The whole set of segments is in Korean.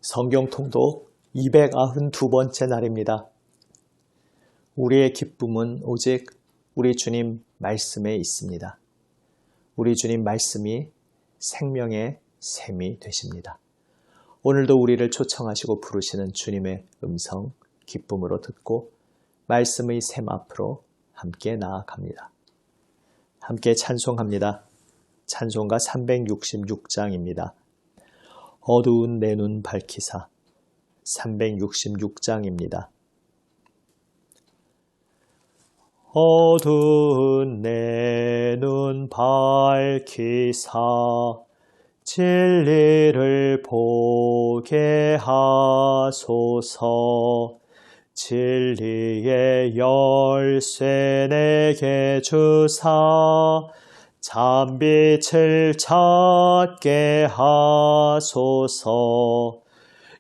성경 통독 292번째 날입니다. 우리의 기쁨은 오직 우리 주님 말씀에 있습니다. 우리 주님 말씀이 생명의 샘이 되십니다. 오늘도 우리를 초청하시고 부르시는 주님의 음성 기쁨으로 듣고 말씀의 샘 앞으로 함께 나아갑니다. 함께 찬송합니다. 찬송가 366장입니다. 어두운 내 눈 밝히사 366장입니다. 어두운 내 눈 밝히사 진리를 보게 하소서. 진리의 열쇠 내게 주사 참빛을 찾게 하소서.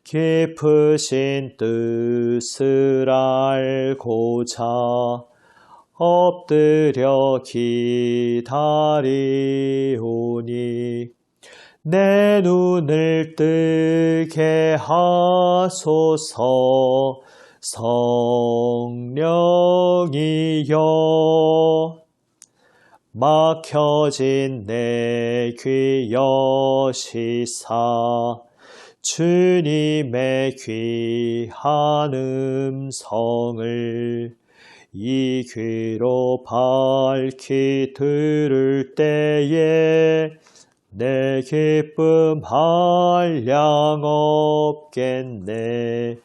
깊으신 뜻을 알고자 엎드려 기다리오니 내 눈을 뜨게 하소서. 성령이여 막혀진 내 귀 여시사 주님의 귀한 음성을 이 귀로 밝히 들을 때에 내 기쁨 한량 없겠네.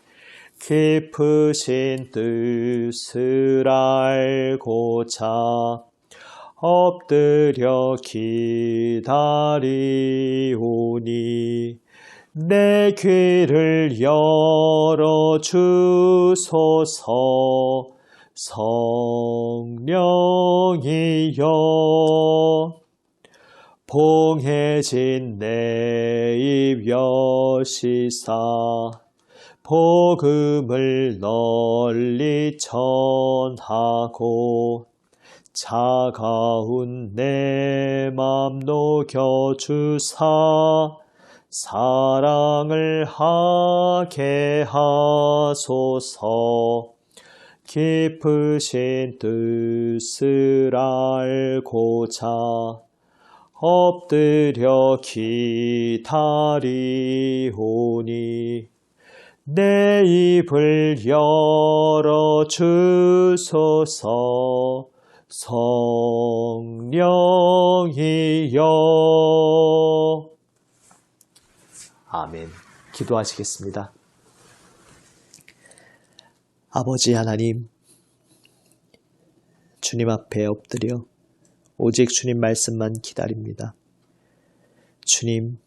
깊으신 뜻을 알고자 엎드려 기다리오니 내 귀를 열어 주소서. 성령이여 봉해진 내 입 여시사 복음을 널리 전하고 차가운 내 맘 녹여주사 사랑을 하게 하소서. 깊으신 뜻을 알고자 엎드려 기다리오니 내 입을 열어 주소서. 성령이여. 아멘. 기도하시겠습니다. 아버지 하나님, 주님 앞에 엎드려 오직 주님 말씀만 기다립니다. 주님,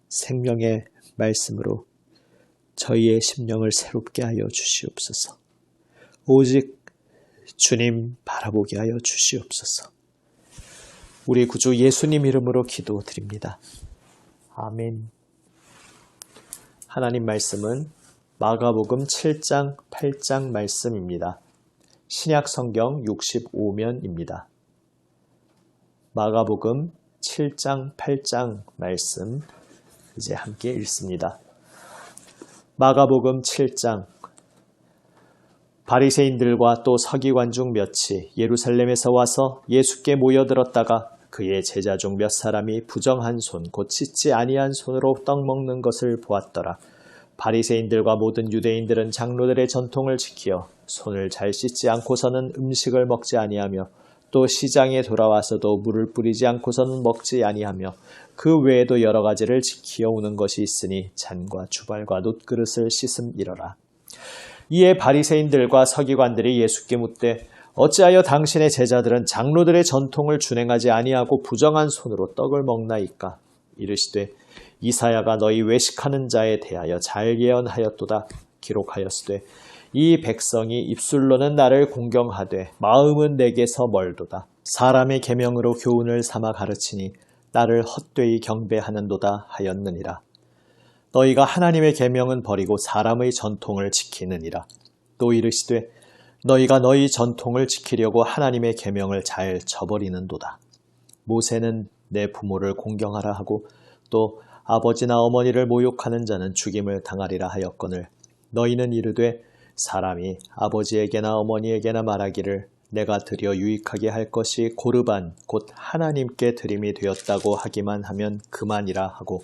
생명의 말씀으로 저희의 심령을 새롭게 하여 주시옵소서. 오직 주님 바라보게 하여 주시옵소서. 우리 구주 예수님 이름으로 기도드립니다. 아멘. 하나님 말씀은 마가복음 7장 8장 말씀입니다. 신약 성경 65면입니다. 마가복음 7장 8장 말씀 이제 함께 읽습니다. 마가복음 7장. 바리새인들과 또 서기관 중 몇이 예루살렘에서 와서 예수께 모여들었다가 그의 제자 중 몇 사람이 부정한 손 곧 씻지 아니한 손으로 떡 먹는 것을 보았더라. 바리새인들과 모든 유대인들은 장로들의 전통을 지키어 손을 잘 씻지 않고서는 음식을 먹지 아니하며 또 시장에 돌아와서도 물을 뿌리지 않고서는 먹지 아니하며 그 외에도 여러 가지를 지키어 오는 것이 있으니 잔과 주발과 놋그릇을 씻음이러라. 이에 바리새인들과 서기관들이 예수께 묻되 어찌하여 당신의 제자들은 장로들의 전통을 준행하지 아니하고 부정한 손으로 떡을 먹나이까? 이르시되 이사야가 너희 외식하는 자에 대하여 잘 예언하였도다. 기록하였으되 이 백성이 입술로는 나를 공경하되 마음은 내게서 멀도다. 사람의 계명으로 교훈을 삼아 가르치니 나를 헛되이 경배하는도다 하였느니라. 너희가 하나님의 계명은 버리고 사람의 전통을 지키느니라. 또 이르시되 너희가 너희 전통을 지키려고 하나님의 계명을 잘 저버리는도다. 모세는 내 부모를 공경하라 하고 또 아버지나 어머니를 모욕하는 자는 죽임을 당하리라 하였거늘 너희는 이르되 사람이 아버지에게나 어머니에게나 말하기를 내가 드려 유익하게 할 것이 고르반 곧 하나님께 드림이 되었다고 하기만 하면 그만이라 하고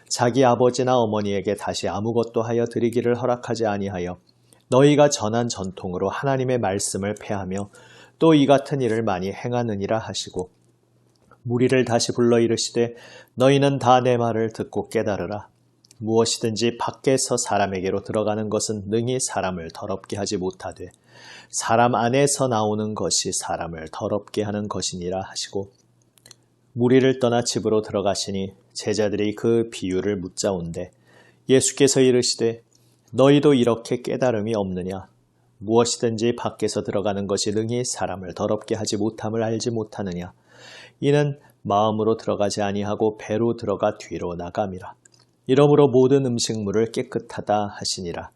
자기 아버지나 어머니에게 다시 아무것도 하여 드리기를 허락하지 아니하여 너희가 전한 전통으로 하나님의 말씀을 폐하며 또 이 같은 일을 많이 행하느니라 하시고 무리를 다시 불러 이르시되 너희는 다 내 말을 듣고 깨달으라. 무엇이든지 밖에서 사람에게로 들어가는 것은 능히 사람을 더럽게 하지 못하되 사람 안에서 나오는 것이 사람을 더럽게 하는 것이니라 하시고 무리를 떠나 집으로 들어가시니 제자들이 그 비유를 묻자온대 예수께서 이르시되 너희도 이렇게 깨달음이 없느냐 무엇이든지 밖에서 들어가는 것이 능히 사람을 더럽게 하지 못함을 알지 못하느냐 이는 마음으로 들어가지 아니하고 배로 들어가 뒤로 나감이라 이러므로 모든 음식물을 깨끗하다 하시니라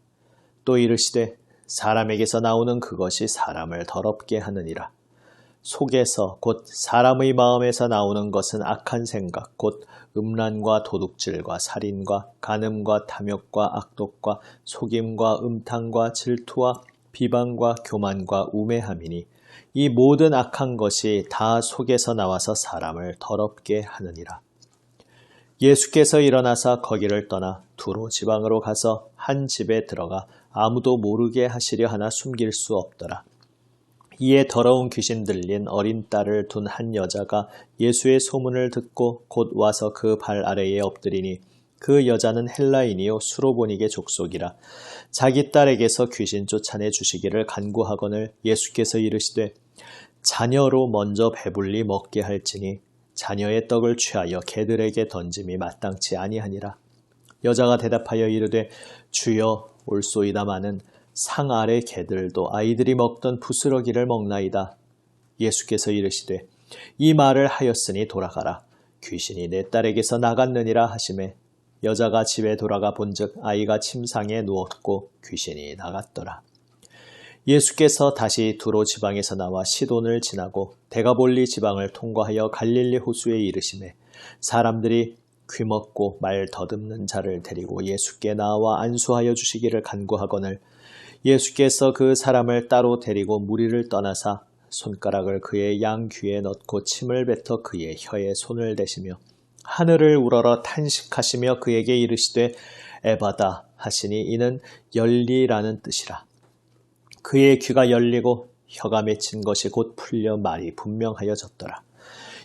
또 이르시되 사람에게서 나오는 그것이 사람을 더럽게 하느니라 속에서 곧 사람의 마음에서 나오는 것은 악한 생각 곧 음란과 도둑질과 살인과 간음과 탐욕과 악독과 속임과 음탕과 질투와 비방과 교만과 우매함이니 이 모든 악한 것이 다 속에서 나와서 사람을 더럽게 하느니라. 예수께서 일어나사 거기를 떠나 두로 지방으로 가서 한 집에 들어가 아무도 모르게 하시려 하나 숨길 수 없더라. 이에 더러운 귀신 들린 어린 딸을 둔 한 여자가 예수의 소문을 듣고 곧 와서 그 발 아래에 엎드리니 그 여자는 헬라인이요 수로보니게 족속이라. 자기 딸에게서 귀신 쫓아내 주시기를 간구하거늘 예수께서 이르시되 자녀로 먼저 배불리 먹게 할지니 자녀의 떡을 취하여 개들에게 던짐이 마땅치 아니하니라. 여자가 대답하여 이르되 주여 올소이다마는 상 아래 개들도 아이들이 먹던 부스러기를 먹나이다. 예수께서 이르시되 이 말을 하였으니 돌아가라. 귀신이 내 딸에게서 나갔느니라 하시매 여자가 집에 돌아가 본즉 아이가 침상에 누웠고 귀신이 나갔더라. 예수께서 다시 두로 지방에서 나와 시돈을 지나고 데가볼리 지방을 통과하여 갈릴리 호수에 이르시매 사람들이 귀먹고 말 더듬는 자를 데리고 예수께 나와 안수하여 주시기를 간구하거늘 예수께서 그 사람을 따로 데리고 무리를 떠나사 손가락을 그의 양 귀에 넣고 침을 뱉어 그의 혀에 손을 대시며 하늘을 우러러 탄식하시며 그에게 이르시되 에바다 하시니 이는 열리라는 뜻이라. 그의 귀가 열리고 혀가 맺힌 것이 곧 풀려 말이 분명하여졌더라.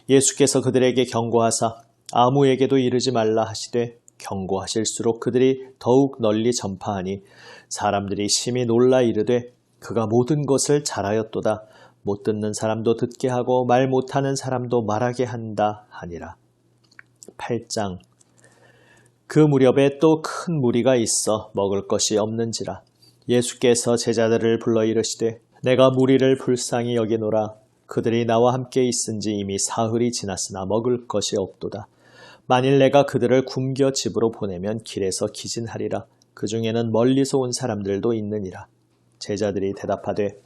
예수께서 그들에게 경고하사 아무에게도 이르지 말라 하시되 경고하실수록 그들이 더욱 널리 전파하니 사람들이 심히 놀라 이르되 그가 모든 것을 잘하였도다. 못 듣는 사람도 듣게 하고 말 못하는 사람도 말하게 한다 하니라. 8장 그 무렵에 또 큰 무리가 있어 먹을 것이 없는지라. 예수께서 제자들을 불러 이르시되 내가 무리를 불쌍히 여기노라. 그들이 나와 함께 있은지 이미 사흘이 지났으나 먹을 것이 없도다. 만일 내가 그들을 굶겨 집으로 보내면 길에서 기진하리라. 그 중에는 멀리서 온 사람들도 있느니라. 제자들이 대답하되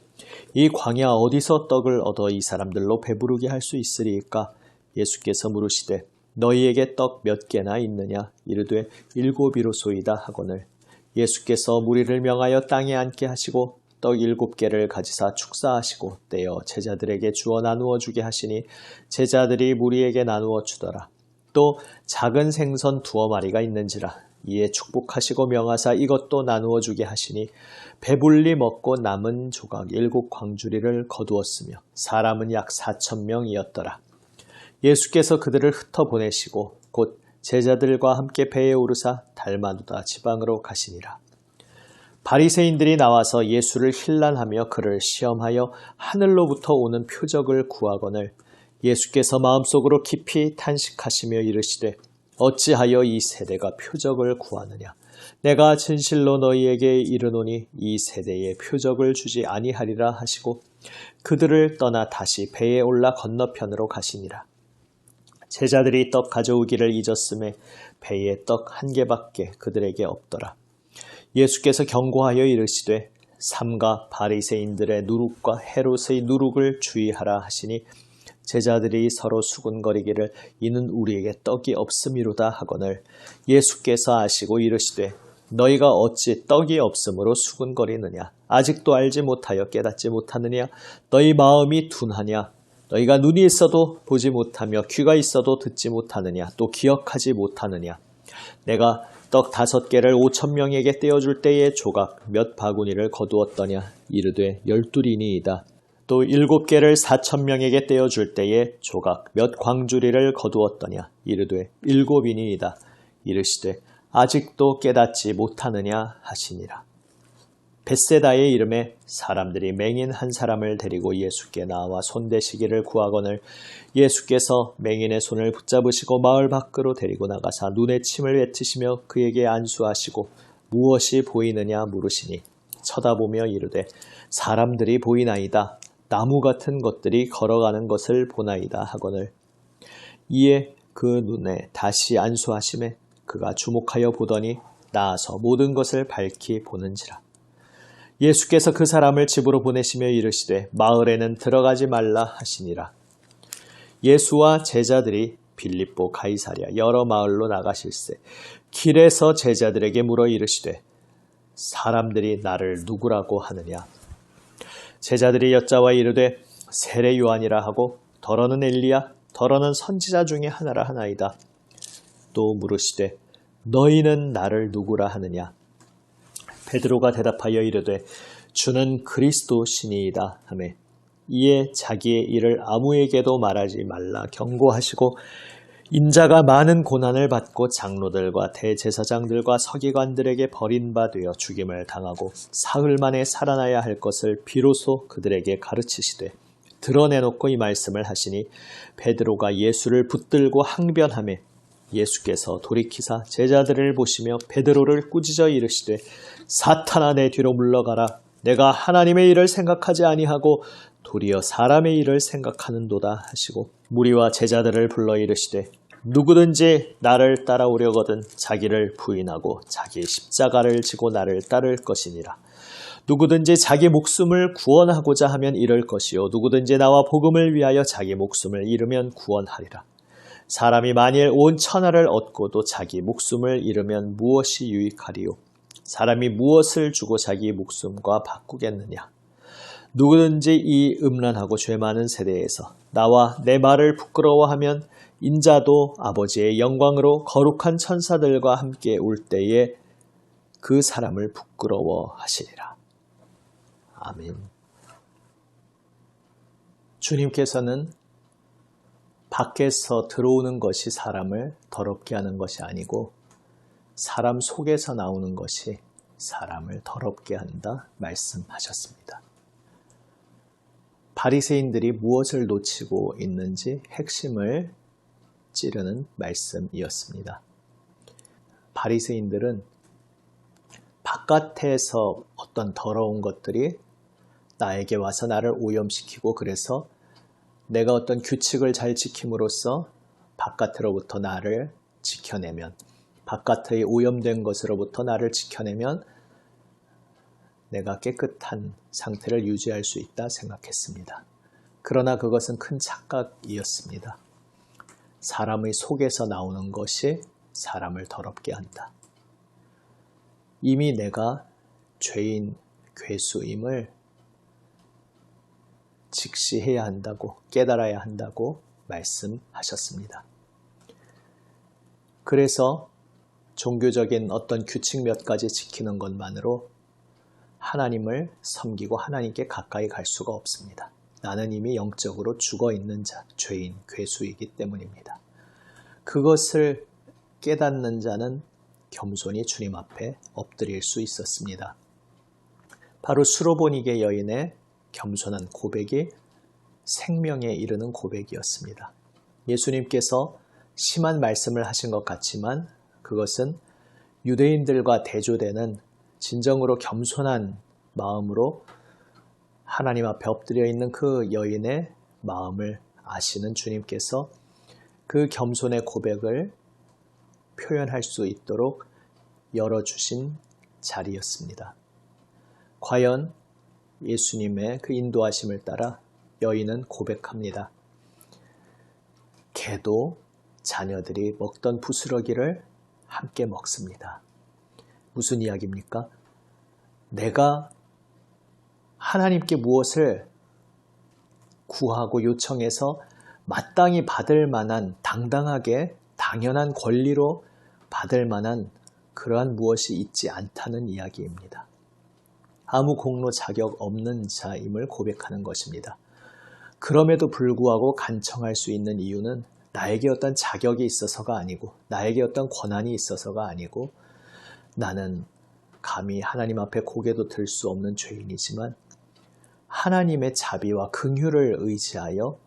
이 광야 어디서 떡을 얻어 이 사람들로 배부르게 할 수 있으리이까? 예수께서 물으시되 너희에게 떡 몇 개나 있느냐? 이르되 7이로소이다 하거늘 예수께서 무리를 명하여 땅에 앉게 하시고 떡 7개를 가지사 축사하시고 떼어 제자들에게 주어 나누어 주게 하시니 제자들이 무리에게 나누어 주더라. 또 작은 생선 2마리가 있는지라. 이에 축복하시고 명하사 이것도 나누어 주게 하시니 배불리 먹고 남은 조각 7광주리를 거두었으며 사람은 약 4,000명이었더라. 예수께서 그들을 흩어보내시고 곧 제자들과 함께 배에 오르사 달마누다 지방으로 가시니라. 바리새인들이 나와서 예수를 힐난하며 그를 시험하여 하늘로부터 오는 표적을 구하거늘 예수께서 마음속으로 깊이 탄식하시며 이르시되 어찌하여 이 세대가 표적을 구하느냐? 내가 진실로 너희에게 이르노니 이 세대에 표적을 주지 아니하리라 하시고 그들을 떠나 다시 배에 올라 건너편으로 가시니라. 제자들이 떡 가져오기를 잊었음에 배에 떡 1개밖에 그들에게 없더라. 예수께서 경고하여 이르시되 삼가 바리새인들의 누룩과 헤롯의 누룩을 주의하라 하시니 제자들이 서로 수군거리기를 이는 우리에게 떡이 없음이로다 하거늘 예수께서 아시고 이르시되 너희가 어찌 떡이 없음으로 수군거리느냐 아직도 알지 못하여 깨닫지 못하느냐 너희 마음이 둔하냐 너희가 눈이 있어도 보지 못하며 귀가 있어도 듣지 못하느냐 또 기억하지 못하느냐 내가 떡 5개를 5,000명에게 떼어줄 때에 조각 몇 바구니를 거두었더냐 이르되 12이니이다 또 7개를 4,000명에게 떼어줄 때에 조각 몇 광주리를 거두었더냐 이르되 7이니이다 이르시되 아직도 깨닫지 못하느냐 하시니라. 벳세다의 이름에 사람들이 맹인 한 사람을 데리고 예수께 나와 손대시기를 구하거늘 예수께서 맹인의 손을 붙잡으시고 마을 밖으로 데리고 나가사 눈에 침을 뱉으시며 그에게 안수하시고 무엇이 보이느냐 물으시니 쳐다보며 이르되 사람들이 보이나이다 나무 같은 것들이 걸어가는 것을 보나이다 하거늘 이에 그 눈에 다시 안수하심에 그가 주목하여 보더니 나아서 모든 것을 밝히 보는지라. 예수께서 그 사람을 집으로 보내시며 이르시되 마을에는 들어가지 말라 하시니라. 예수와 제자들이 빌립보 가이사랴 여러 마을로 나가실세 길에서 제자들에게 물어 이르시되 사람들이 나를 누구라고 하느냐. 제자들이 여짜와 이르되 세례 요한이라 하고 더러는 엘리야 더러는 선지자 중에 하나라 하나이다. 또 물으시되 너희는 나를 누구라 하느냐. 베드로가 대답하여 이르되 주는 그리스도시니이다 하매 이에 자기의 일을 아무에게도 말하지 말라 경고하시고 인자가 많은 고난을 받고 장로들과 대제사장들과 서기관들에게 버림받아 죽임을 당하고 사흘 만에 살아나야 할 것을 비로소 그들에게 가르치시되 드러내놓고 이 말씀을 하시니 베드로가 예수를 붙들고 항변하매 예수께서 돌이키사 제자들을 보시며 베드로를 꾸짖어 이르시되 사탄아 내 뒤로 물러가라 내가 하나님의 일을 생각하지 아니하고 도리어 사람의 일을 생각하는도다 하시고 무리와 제자들을 불러 이르시되 누구든지 나를 따라오려거든 자기를 부인하고 자기 십자가를 지고 나를 따를 것이니라. 누구든지 자기 목숨을 구원하고자 하면 잃을 것이요 누구든지 나와 복음을 위하여 자기 목숨을 잃으면 구원하리라. 사람이 만일 온 천하를 얻고도 자기 목숨을 잃으면 무엇이 유익하리요? 사람이 무엇을 주고 자기 목숨과 바꾸겠느냐? 누구든지 이 음란하고 죄 많은 세대에서 나와 내 말을 부끄러워하면 인자도 아버지의 영광으로 거룩한 천사들과 함께 올 때에 그 사람을 부끄러워하시리라. 아멘. 주님께서는 밖에서 들어오는 것이 사람을 더럽게 하는 것이 아니고 사람 속에서 나오는 것이 사람을 더럽게 한다 말씀하셨습니다. 바리새인들이 무엇을 놓치고 있는지 핵심을 찌르는 말씀이었습니다. 바리새인들은 바깥에서 어떤 더러운 것들이 나에게 와서 나를 오염시키고 그래서 내가 어떤 규칙을 잘 지킴으로써 바깥으로부터 나를 지켜내면 바깥의 오염된 것으로부터 나를 지켜내면 내가 깨끗한 상태를 유지할 수 있다 생각했습니다. 그러나 그것은 큰 착각이었습니다. 사람의 속에서 나오는 것이 사람을 더럽게 한다. 이미 내가 죄인 괴수임을 직시해야 한다고 깨달아야 한다고 말씀하셨습니다. 그래서 종교적인 어떤 규칙 몇 가지 지키는 것만으로 하나님을 섬기고 하나님께 가까이 갈 수가 없습니다. 나는 이미 영적으로 죽어있는 자, 죄인, 괴수이기 때문입니다. 그것을 깨닫는 자는 겸손히 주님 앞에 엎드릴 수 있었습니다. 바로 수로보니게 여인의 겸손한 고백이 생명에 이르는 고백이었습니다. 예수님께서 심한 말씀을 하신 것 같지만 그것은 유대인들과 대조되는 진정으로 겸손한 마음으로 하나님 앞에 엎드려 있는 그 여인의 마음을 아시는 주님께서 그 겸손의 고백을 표현할 수 있도록 열어주신 자리였습니다. 과연 예수님의 그 인도하심을 따라 여인은 고백합니다. 개도 자녀들이 먹던 부스러기를 함께 먹습니다. 무슨 이야기입니까? 내가 하나님께 무엇을 구하고 요청해서 마땅히 받을 만한, 당당하게 당연한 권리로 받을 만한 그러한 무엇이 있지 않다는 이야기입니다. 아무 공로 자격 없는 자임을 고백하는 것입니다. 그럼에도 불구하고 간청할 수 있는 이유는 나에게 어떤 자격이 있어서가 아니고, 나에게 어떤 권한이 있어서가 아니고, 나는 감히 하나님 앞에 고개도 들 수 없는 죄인이지만 하나님의 자비와 긍휼을 의지하여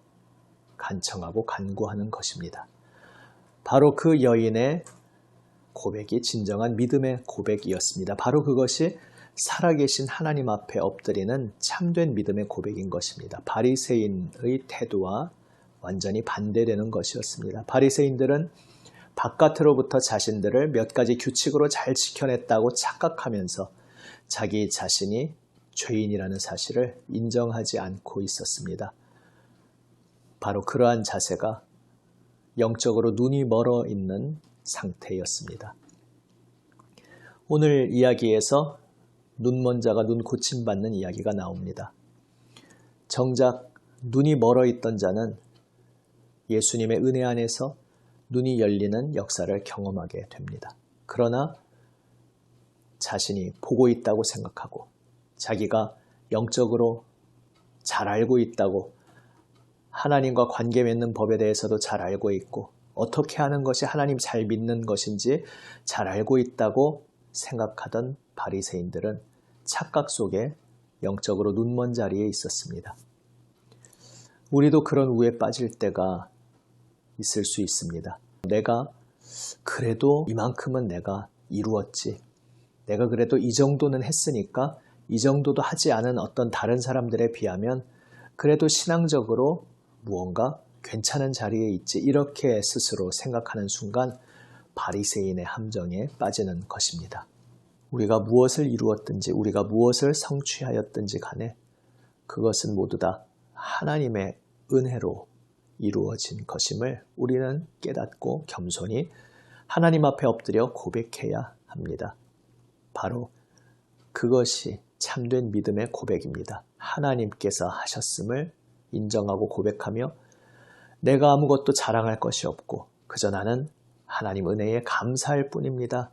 간청하고 간구하는 것입니다. 바로 그 여인의 고백이 진정한 믿음의 고백이었습니다. 바로 그것이 살아계신 하나님 앞에 엎드리는 참된 믿음의 고백인 것입니다. 바리새인의 태도와 완전히 반대되는 것이었습니다. 바리새인들은 바깥으로부터 자신들을 몇 가지 규칙으로 잘 지켜냈다고 착각하면서 자기 자신이 죄인이라는 사실을 인정하지 않고 있었습니다. 바로 그러한 자세가 영적으로 눈이 멀어 있는 상태였습니다. 오늘 이야기에서 눈먼 자가 눈 고침받는 이야기가 나옵니다. 정작 눈이 멀어 있던 자는 예수님의 은혜 안에서 눈이 열리는 역사를 경험하게 됩니다. 그러나 자신이 보고 있다고 생각하고 자기가 영적으로 잘 알고 있다고, 하나님과 관계 맺는 법에 대해서도 잘 알고 있고 어떻게 하는 것이 하나님 잘 믿는 것인지 잘 알고 있다고 생각하던 바리새인들은 착각 속에 영적으로 눈먼 자리에 있었습니다. 우리도 그런 우에 빠질 때가 있을 수 있습니다. 내가 그래도 이만큼은 내가 이루었지. 내가 그래도 이 정도는 했으니까 이 정도도 하지 않은 어떤 다른 사람들에 비하면 그래도 신앙적으로 무언가 괜찮은 자리에 있지. 이렇게 스스로 생각하는 순간 바리새인의 함정에 빠지는 것입니다. 우리가 무엇을 이루었든지 우리가 무엇을 성취하였든지 간에 그것은 모두 다 하나님의 은혜로 이루어진 것임을 우리는 깨닫고 겸손히 하나님 앞에 엎드려 고백해야 합니다. 바로 그것이 참된 믿음의 고백입니다. 하나님께서 하셨음을 인정하고 고백하며 내가 아무것도 자랑할 것이 없고 그저 나는 하나님 은혜에 감사할 뿐입니다.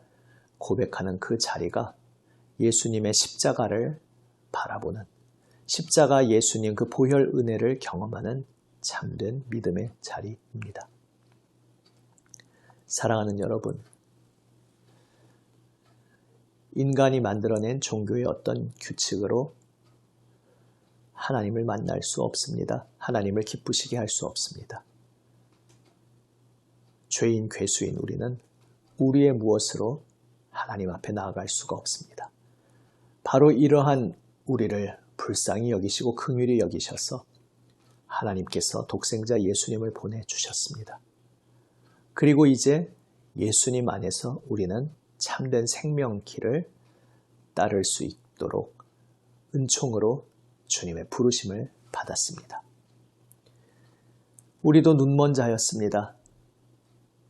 고백하는 그 자리가 예수님의 십자가를 바라보는, 십자가 예수님 그 보혈 은혜를 경험하는 참된 믿음의 자리입니다. 사랑하는 여러분, 인간이 만들어낸 종교의 어떤 규칙으로 하나님을 만날 수 없습니다. 하나님을 기쁘시게 할 수 없습니다. 죄인 괴수인 우리는 우리의 무엇으로 하나님 앞에 나아갈 수가 없습니다. 바로 이러한 우리를 불쌍히 여기시고 긍휼히 여기셔서 하나님께서 독생자 예수님을 보내주셨습니다. 그리고 이제 예수님 안에서 우리는 참된 생명길을 따를 수 있도록 은총으로 주님의 부르심을 받았습니다. 우리도 눈먼 자였습니다.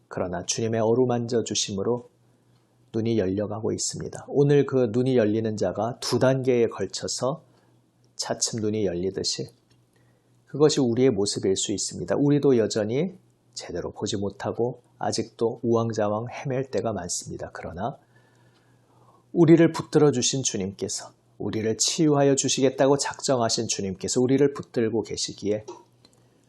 그러나 주님의 어루만져 주심으로 눈이 열려가고 있습니다. 오늘 그 눈이 열리는 자가 두 단계에 걸쳐서 차츰 눈이 열리듯이 그것이 우리의 모습일 수 있습니다. 우리도 여전히 제대로 보지 못하고 아직도 우왕좌왕 헤맬 때가 많습니다. 그러나 우리를 붙들어 주신 주님께서, 우리를 치유하여 주시겠다고 작정하신 주님께서 우리를 붙들고 계시기에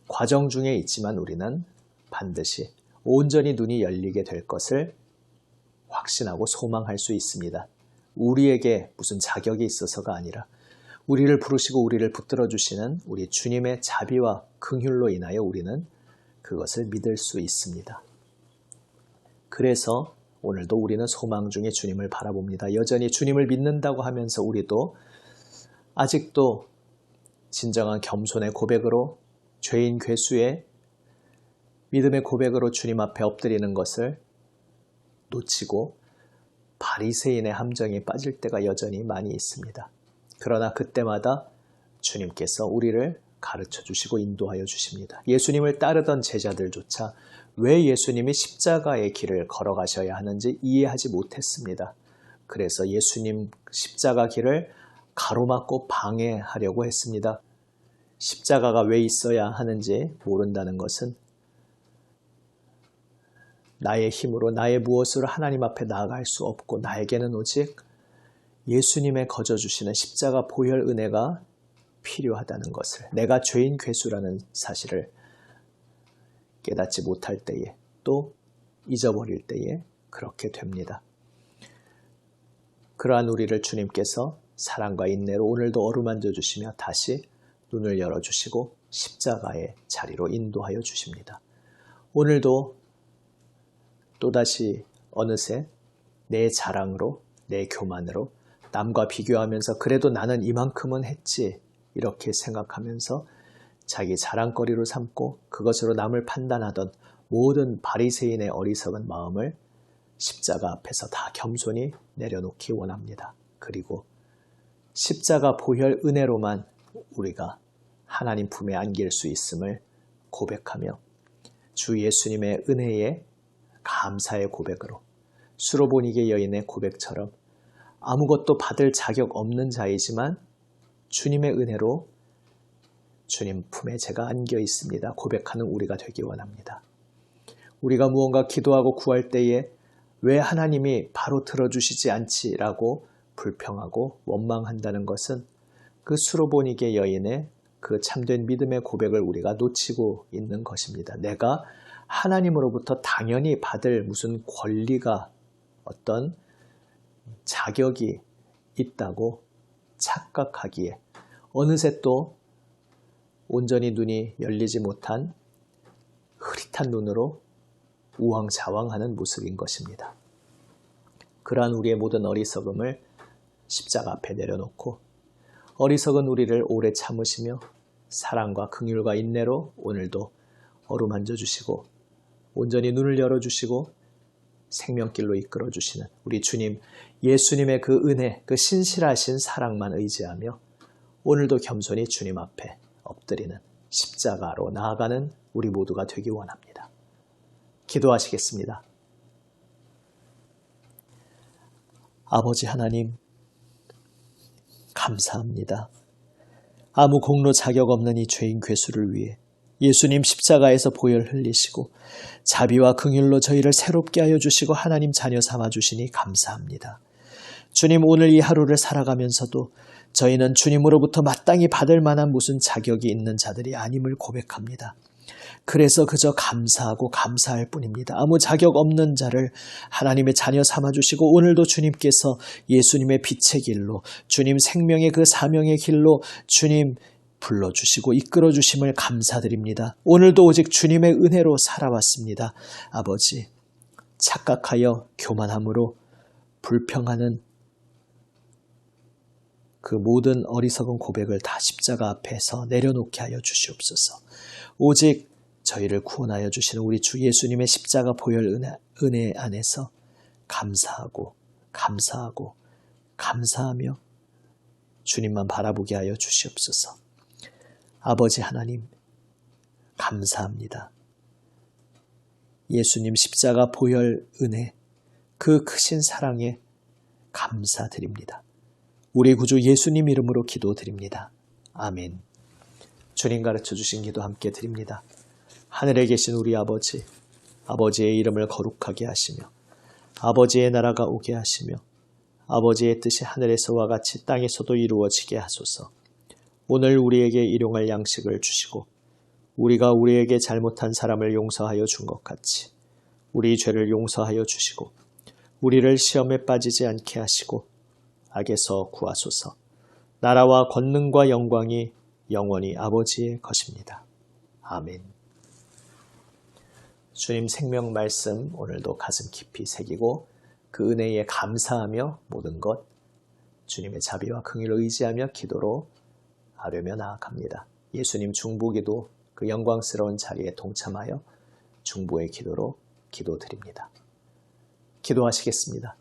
과정 중에 있지만 우리는 반드시 온전히 눈이 열리게 될 것을 확신하고 소망할 수 있습니다. 우리에게 무슨 자격이 있어서가 아니라 우리를 부르시고 우리를 붙들어 주시는 우리 주님의 자비와 긍휼로 인하여 우리는 그것을 믿을 수 있습니다. 그래서 오늘도 우리는 소망 중에 주님을 바라봅니다. 여전히 주님을 믿는다고 하면서 우리도 아직도 진정한 겸손의 고백으로, 죄인 괴수의 믿음의 고백으로 주님 앞에 엎드리는 것을 놓치고 바리새인의 함정에 빠질 때가 여전히 많이 있습니다. 그러나 그때마다 주님께서 우리를 가르쳐 주시고 인도하여 주십니다. 예수님을 따르던 제자들조차 왜 예수님이 십자가의 길을 걸어가셔야 하는지 이해하지 못했습니다. 그래서 예수님 십자가 길을 가로막고 방해하려고 했습니다. 십자가가 왜 있어야 하는지 모른다는 것은 나의 힘으로 나의 무엇으로 하나님 앞에 나아갈 수 없고 나에게는 오직 예수님의 거저주시는 십자가 보혈 은혜가 필요하다는 것을, 내가 죄인 괴수라는 사실을 깨닫지 못할 때에, 또 잊어버릴 때에 그렇게 됩니다. 그러한 우리를 주님께서 사랑과 인내로 오늘도 어루만져 주시며 다시 눈을 열어주시고 십자가의 자리로 인도하여 주십니다. 오늘도 또다시 어느새 내 자랑으로, 내 교만으로 남과 비교하면서 그래도 나는 이만큼은 했지 이렇게 생각하면서 자기 자랑거리로 삼고 그것으로 남을 판단하던 모든 바리새인의 어리석은 마음을 십자가 앞에서 다 겸손히 내려놓기 원합니다. 그리고 십자가 보혈 은혜로만 우리가 하나님 품에 안길 수 있음을 고백하며 주 예수님의 은혜에 감사의 고백으로 수로보니게 여인의 고백처럼 아무것도 받을 자격 없는 자이지만 주님의 은혜로 주님 품에 제가 안겨 있습니다. 고백하는 우리가 되기 원합니다. 우리가 무언가 기도하고 구할 때에 왜 하나님이 바로 들어주시지 않지라고 불평하고 원망한다는 것은 그 수로보니게 여인의 그 참된 믿음의 고백을 우리가 놓치고 있는 것입니다. 내가 하나님으로부터 당연히 받을 무슨 권리가, 어떤 자격이 있다고 착각하기에 어느새 또 온전히 눈이 열리지 못한 흐릿한 눈으로 우왕좌왕하는 모습인 것입니다. 그러한 우리의 모든 어리석음을 십자가 앞에 내려놓고 어리석은 우리를 오래 참으시며 사랑과 긍휼과 인내로 오늘도 어루만져 주시고 온전히 눈을 열어주시고 생명길로 이끌어 주시는 우리 주님 예수님의 그 은혜, 그 신실하신 사랑만 의지하며 오늘도 겸손히 주님 앞에 엎드리는 십자가로 나아가는 우리 모두가 되기 원합니다. 기도하시겠습니다. 아버지 하나님, 감사합니다. 아무 공로 자격 없는 이 죄인 괴수를 위해 예수님 십자가에서 보혈 흘리시고 자비와 긍휼로 저희를 새롭게 하여 주시고 하나님 자녀 삼아 주시니 감사합니다. 주님, 오늘 이 하루를 살아가면서도 저희는 주님으로부터 마땅히 받을 만한 무슨 자격이 있는 자들이 아님을 고백합니다. 그래서 그저 감사하고 감사할 뿐입니다. 아무 자격 없는 자를 하나님의 자녀 삼아주시고 오늘도 주님께서 예수님의 빛의 길로, 주님 생명의 그 사명의 길로 주님 불러주시고 이끌어주심을 감사드립니다. 오늘도 오직 주님의 은혜로 살아왔습니다. 아버지, 착각하여 교만함으로 불평하는 그 모든 어리석은 고백을 다 십자가 앞에서 내려놓게 하여 주시옵소서. 오직 저희를 구원하여 주시는 우리 주 예수님의 십자가 보혈 은혜 안에서 감사하고 감사하며 주님만 바라보게 하여 주시옵소서. 아버지 하나님, 감사합니다. 예수님 십자가 보혈 은혜, 그 크신 사랑에 감사드립니다. 우리 구주 예수님 이름으로 기도드립니다. 아멘. 주님 가르쳐 주신 기도 함께 드립니다. 하늘에 계신 우리 아버지, 아버지의 이름을 거룩하게 하시며 아버지의 나라가 오게 하시며 아버지의 뜻이 하늘에서와 같이 땅에서도 이루어지게 하소서. 오늘 우리에게 일용할 양식을 주시고 우리가 우리에게 잘못한 사람을 용서하여 준 것 같이 우리 죄를 용서하여 주시고 우리를 시험에 빠지지 않게 하시고 악에서 구하소서. 나라와 권능과 영광이 영원히 아버지의 것입니다. 아멘. 주님 생명 말씀 오늘도 가슴 깊이 새기고 그 은혜에 감사하며 모든 것 주님의 자비와 긍휼을 의지하며 기도로 하려며 나아갑니다. 예수님 중보기도 그 영광스러운 자리에 동참하여 중보의 기도로 기도드립니다. 기도하시겠습니다.